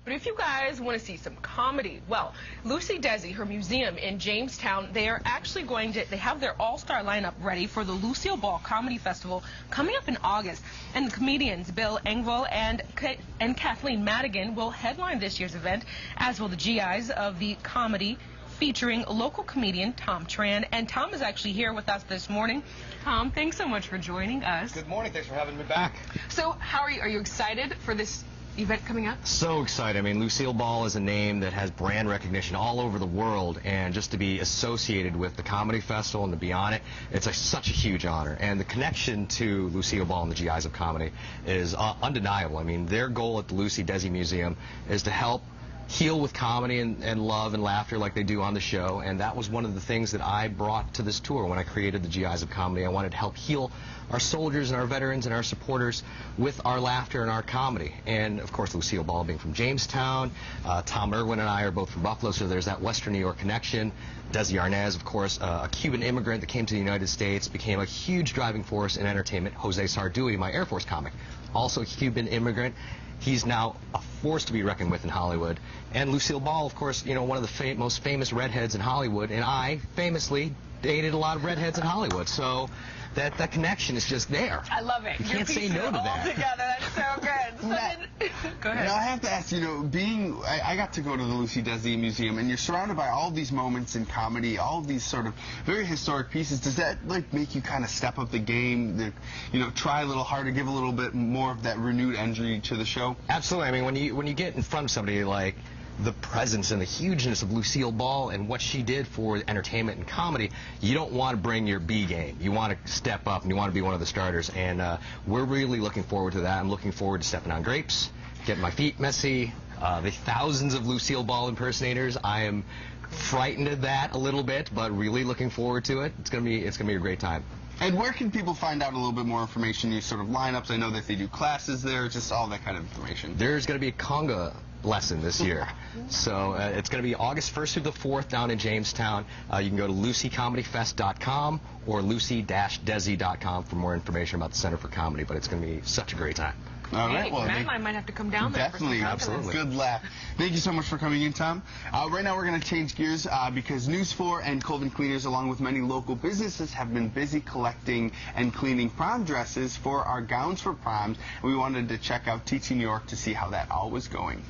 But if you guys want to see some comedy, well, Lucy Desi, her museum in Jamestown, they are actually they have their all-star lineup ready for the Lucille Ball Comedy Festival coming up in August. And the comedians Bill Engvall and Kathleen Madigan will headline this year's event, as will the GIs of the Comedy, featuring local comedian Thom Tran. And Thom is actually here with us this morning. Thom, thanks so much for joining us. Good morning. Thanks for having me back. So how are you? Are you excited for this event coming up? So excited. I mean, Lucille Ball is a name that has brand recognition all over the world, and just to be associated with the Comedy Festival and to be on it, it's such a huge honor. And the connection to Lucille Ball and the GIs of Comedy is undeniable. I mean, their goal at the Lucy Desi Museum is to help heal with comedy and love and laughter like they do on the show, and that was one of the things that I brought to this tour when I created the GIs of Comedy. I wanted to help heal our soldiers and our veterans and our supporters with our laughter and our comedy. And of course, Lucille Ball being from Jamestown, Tom Irwin and I are both from Buffalo, so there's that Western New York connection. Desi Arnaz, of course, a Cuban immigrant that came to the United States, became a huge driving force in entertainment. Jose Sardui, my Air Force comic, also a Cuban immigrant. He's now a force to be reckoned with in Hollywood. And Lucille Ball, of course, you know, one of the most famous redheads in Hollywood, and I famously dated a lot of redheads in Hollywood. So that connection is just there. I love it. You can't say no to that. All together. That's so good. So go ahead. Now, I have to ask, you know, I got to go to the Lucy Desi Museum, and you're surrounded by all these moments in comedy, all these sort of very historic pieces. Does that, like, make you kind of step up the game, you know, try a little harder, give a little bit more of that renewed energy to the show? Absolutely. I mean, when you get in front of somebody like the presence and the hugeness of Lucille Ball and what she did for entertainment and comedy, you don't want to bring your B game. You want to step up and you want to be one of the starters, and we're really looking forward to that. I'm looking forward to stepping on grapes, getting my feet messy, the thousands of Lucille Ball impersonators. I am frightened at that a little bit, but really looking forward to it. It's gonna be a great time. And where can people find out a little bit more information, your sort of lineups? I know that they do classes there, just all that kind of information. There's going to be a conga lesson this year. So it's going to be August 1st through the 4th down in Jamestown. You can go to lucycomedyfest.com or lucy-desi.com for more information about the Center for Comedy, but it's going to be such a great time. All right, well, Matt and I might have to come down there. Definitely, absolutely. Good laugh. Thank you so much for coming in, Thom. Right now we're going to change gears because News 4 and Colvin Cleaners, along with many local businesses, have been busy collecting and cleaning prom dresses for our Gowns for Proms. And we wanted to check out Teaching New York to see how that all was going.